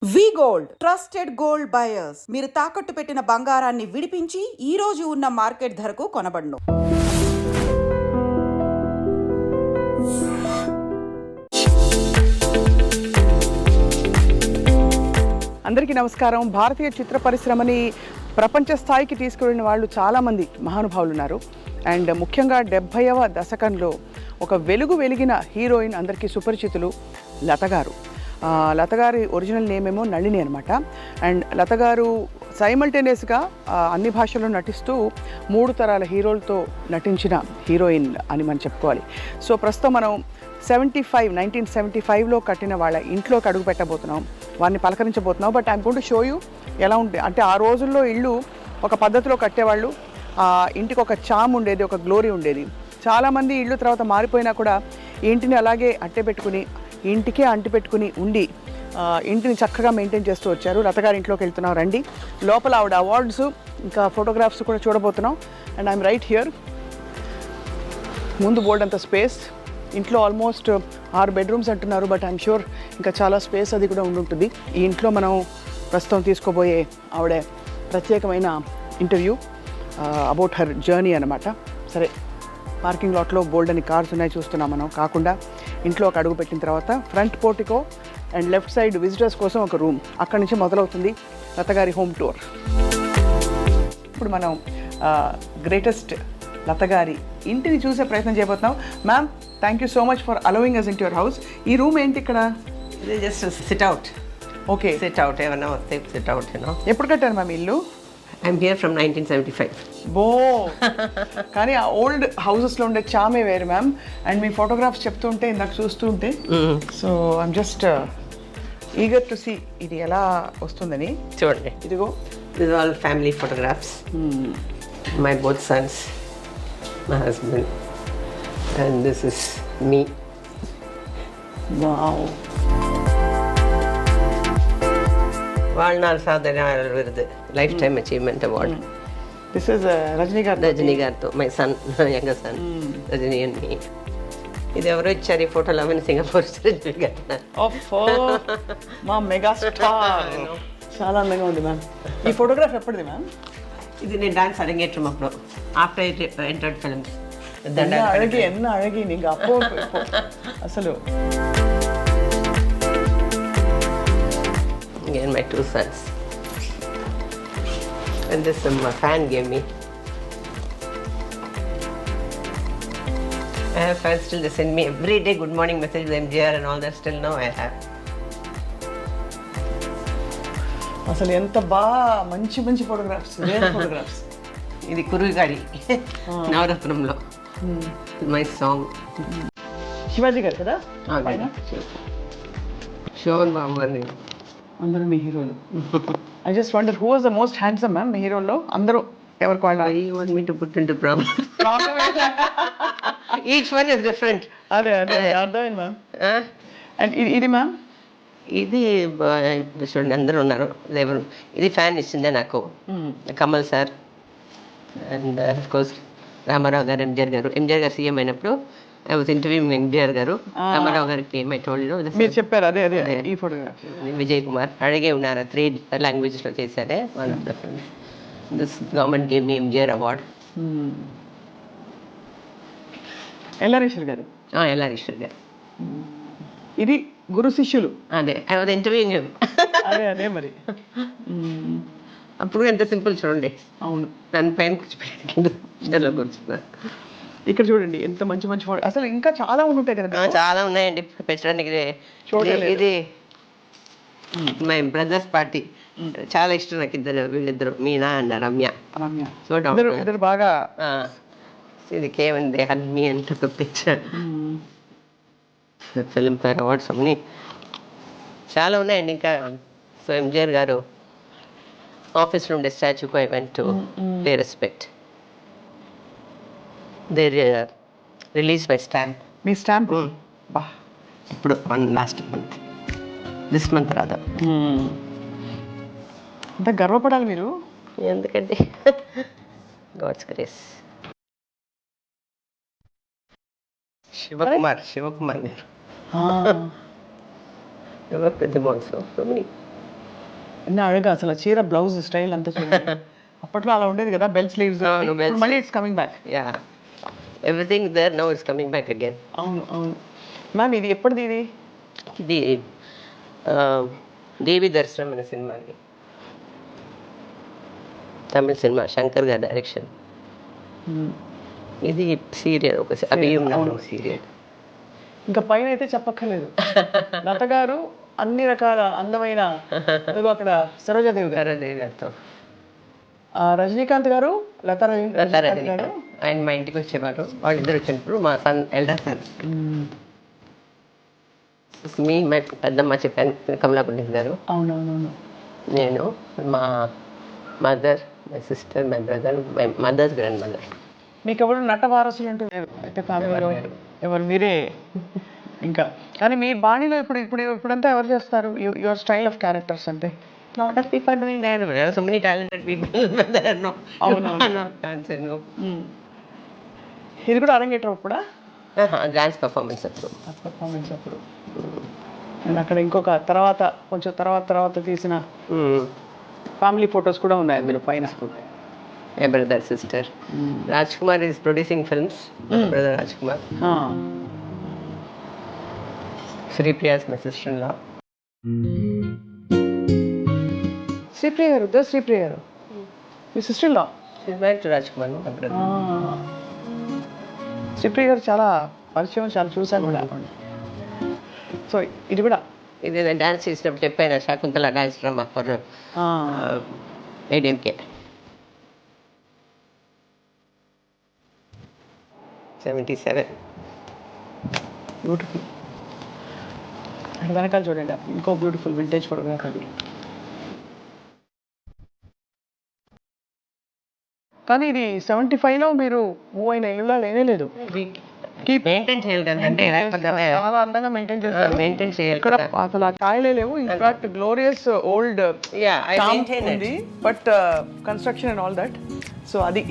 వి gold trusted gold buyers మీరు తాకట్టు పెట్టిన బంగారాన్ని విడిపించి ఈ రోజు ఉన్న మార్కెట్ ధరకు కొనబడును. అందరికీ నమస్కారం. భారతీయ చిత్ర పరిశ్రమని ప్రపంచ స్థాయికి తీసుకెళ్లిన వాళ్ళు చాలామంది మహానుభావులు ఉన్నారు. అండ్ ముఖ్యంగా 70వ దశకంలో ఒక వెలిగిన హీరోయిన్ అందరికీ సుపరిచితులు లత గారు. లత గారి ఒరిజినల్ నేమ్ ఏమో నళిని అనమాట. అండ్ లత గారు సైమల్టేనియస్గా అన్ని భాషల్లో నటిస్తూ 3 తరాల హీరోలతో నటించిన హీరోయిన్ అని మనం చెప్పుకోవాలి. సో ప్రస్తుతం మనం 1975లో కట్టిన వాళ్ళ ఇంట్లోకి అడుగు పెట్టబోతున్నాం, వారిని పలకరించబోతున్నాం. But I'm going to show you ఎలా ఉంటుంది అంటే ఆ రోజుల్లో ఇళ్ళు ఒక పద్ధతిలో కట్టేవాళ్ళు. ఇంటికి ఒక చామ్ ఉండేది, ఒక గ్లోరీ ఉండేది. చాలామంది ఇళ్ళు తర్వాత మారిపోయినా కూడా ఇంటిని అలాగే ఇంటికే అంటిపెట్టుకుని ఉండి ఇంటిని చక్కగా మెయింటైన్ చేస్తూ వచ్చారు. లత గారి ఇంట్లోకి వెళ్తున్నాం, రండి. లోపల ఆవిడ అవార్డ్స్ ఇంకా ఫోటోగ్రాఫ్స్ కూడా చూడబోతున్నాం. And I'm right here. ముందు బోల్డ్ అంత స్పేస్. ఇంట్లో ఆల్మోస్ట్ 6 బెడ్రూమ్స్ అంటున్నారు, బట్ ఐఎమ్ షూర్ ఇంకా చాలా స్పేస్ అది కూడా ఉండుంటుంది. ఈ ఇంట్లో మనం ప్రస్తుతం తీసుకోబోయే ఆవిడ ప్రత్యేకమైన ఇంటర్వ్యూ అబౌట్ హర్ జర్నీ అనమాట. సరే, పార్కింగ్ లాట్లో బోల్డ్ అని కార్స్ ఉన్నాయి చూస్తున్నాం మనం. కాకుండా ఇంట్లో ఒక అడుగు పెట్టిన తర్వాత front portico and left side visitors కోసం ఒక రూమ్, అక్కడి నుంచి మొదలవుతుంది లత గారి హోమ్ టూర్. ఇప్పుడు మనం గ్రేటెస్ట్ లత గారి ఇంటిని చూసే ప్రయత్నం చేయబోతున్నాం. Ma'am, thank you so much for allowing us into your house. ఈ రూమ్ ఏంటి ఇక్కడ? ఇది just sit out. Okay, sit out, ఏమన్నా వస్తే సిట్ అవుట్. ఎప్పుడు కట్టారు మ్యామ్ ఇల్లు? I'm here from 1975. బో, కానీ ఆ ఓల్డ్ హౌసెస్లో ఉండే చామే వేరు మ్యామ్. అండ్ మీ ఫోటోగ్రాఫ్స్ చెప్తుంటే ఇందాక చూస్తూ ఉంటే so I'm just eager to see ఇది ఎలా వస్తుందని. చూడండి, ఇదిగో this all family photographs. My both sons, my husband, and this is me. Wow. வாழ்நாள் சாதனையாளர் விருது, life time achievement award. This is Rajini గారితో my son, younger son Rajini and me. ఇది ఎవరో ఇచ్చారు ఈ ఫోటోలు, అవన్నీ సింగపూర్ రజనీ గారు. మా మెగా స్టార్. చాలా అందంగా ఉంది మ్యామ్. ఈ ఫోటోగ్రాఫ్ ఎప్పటిది మ్యామ్? ఇది నేను డాన్స్ అరంగేట్రం అప్పుడు, ఆఫ్టర్ ఎంటర్డ్ ఫిల్మ్స్. ఎన్న అழகி நீங்க அப்போ అసలు. Again, my 2 sons. And this my fan gave me. I have fans still, they send me every day good morning message, MGR and all that. Still now I have. అసలు ఎంత మంచి photographs, photographs. ఇది కురుగాడి నవరత్నంలో my song. Shivaji గారు కదా శోభన్ బాబు గారిని. అందరూ మీ హీరోలు. I just wonder who was the most handsome ma'am మీ హీరోల్లో? అందరూ ఎవరికి వాళ్ళ? I want me to put into problem. Each one is different. అదే అర్థమైంది మ్యామ్. అండ్ ఇది మ్యామ్? ఇది చూడండి, అందరూ ఉన్నారు. ఇది ఫ్యాన్ ఇచ్చిందే నాకు, Kamal sir. And of course Ramarao గారు, ఎంజిఆర్ గారు సీఎం అయినప్పుడు ఐ వాజ్ ఇంటర్వ్యూయింగ్ ఎంజిఆర్ గారు. రామారావు గారికి ఐ టోల్డ్ యు మీరు చెప్పారు. అదే ఈ ఫోటోగ్రాఫ్. విజయ్ కుమార్ అడిగే ఉన్నారు, 3 లాంగ్వేజెస్లో చేశారే. One of the this government gave me MGR award. Ellareshwar గారు. ఎల్లారేశ్వర్ గారు. ఇది గురు శిష్యులు. అదే ఐ వాజ్ ఇంటర్వ్యూయింగ్ హిమ్. అదే మరి. అప్పుడు ఎంత సింపుల్ చూడండి. అవును, దాని పైన కూర్చోబెట్టారు, కూర్చున్నారు. ఇక్కడ చూడండి ఎంత మంచి ఫోటో. అసలు ఇంకా చాలా ఉంటాయి కదా? చాలా ఉన్నాయండి పెట్టడానికి. ఇది మై బ్రదర్స్ పార్టీ. చాలా ఇష్టం నాకు వీళ్ళిద్దరు, మీనా అండ్ రమ్య. సో ఇద్దరు బాగా. ఇది కేవలం మీ అంటే ఒక పిక్చర్. ఫిల్మ్ ఫేర్ అవార్డ్స్ అన్నీ చాలా ఉన్నాయండి ఇంకా. సో ఎంజిఆర్ గారు ఆఫీస్లో ఉండే స్టాచ్యూకి I went to pay respect. They release my stamp. మీ స్టాంప్? ఇప్పుడు లాస్ట్ మంత్, దిస్ మంత్ రాదా. అంత గర్వపడాలి మీరు. ఎందుకంటే గాడ్స్ గ్రేస్. శివకుమార్ గారు. పెద్ద మోన్స్. ఎన్న అడగా అసలు చీర బ్లౌజ్ స్టైల్ అంతా చూడండి. అప్పట్లో అలా ఉండేది కదా, బెల్ స్లీవ్స్. అవును, bell మళ్ళీ it's coming back. Yeah, everything there now is coming back again. అవును అవును మ్యామ్, ఇది ఎప్పటిది ఇది? ఇది దేవి దర్శనం అనే సినిమాకి, తమిళ సినిమా, శంకర్ గారి డైరెక్షన్. ఇది సీరియల్, ఒక అభియం సీరియల్. ఇంకా పైన అయితే చెప్పక్కర్లేదు. లత గారు అన్ని రకాల అందమైన, అదిగో అక్కడ సరోజాదేవి గారు, గారితో రజనీకాంత్ గారు, లతారజని గారు ఆయన మా ఇంటికి వచ్చేవారు. వాళ్ళిద్దరు వచ్చినప్పుడు మా సన్ ఎల్డర్ సన్ మీ మై పెద్దమ్మ చెప్పాను, కమలాపురం గారు, అవునవునవును, నేను, మా mother, my sister, my brother, my mother's grandmother. మీకు ఎవరు నట వారసులు అంటూ లేరు అయితే ఫ్యామిలీలో? ఎవరు మీరే ఇంకా. కానీ మీ బాణీలో ఇప్పుడంతా ఎవరు చేస్తారు యువర్ స్టైల్ ఆఫ్ క్యారెక్టర్స్ అంటే? Lot of people are doing that. There are so many talented people, but there are no. No cancer, no. ఇది కూడా అరంగేట్రం అప్పుడా? Dance performance అప్పుడు. పర్ఫార్మెన్స్ అప్పుడు. అండ్ అక్కడ ఇంకొక తర్వాత కొంచెం తర్వాత తీసిన ఫ్యామిలీ ఫొటోస్ కూడా ఉన్నాయి అందులో పైన. My brother, sister. Rajkumar is producing films. Brother Rajkumar. Sripriya is my sister-in-law. Sripriya గారు, శ్రీప్రియ గారు మీ సిస్టర్ లో? She's married to Rajkumar, my brother. Sripriya గారు చాలా పరిచయం, చాలా చూశాను కూడా. సో ఇది కూడా ఇది నేను డాన్స్ చేసినప్పుడు చెప్పాను, Shakuntala dance drama for ADMK. 77. Beautiful. And వెనకాల చూడండి ఇంకో బ్యూటిఫుల్ వింటేజ్ ఫోటోగ్రాఫ్ అది. కానీ ఇది 75లో మీరు మూవ్ అయిన ఇల్లు లేనే లేదు. మెయింటైన్ చేయాలి అంటే చాలా అందంగా మెయింటైన్ చేస్తారు. మెయింటైన్ చేయాలి ఇక్కడ అసలు ఆ ఛాయలే లేవు. In fact glorious old Yeah, I maintain it. But construction and all that. So అది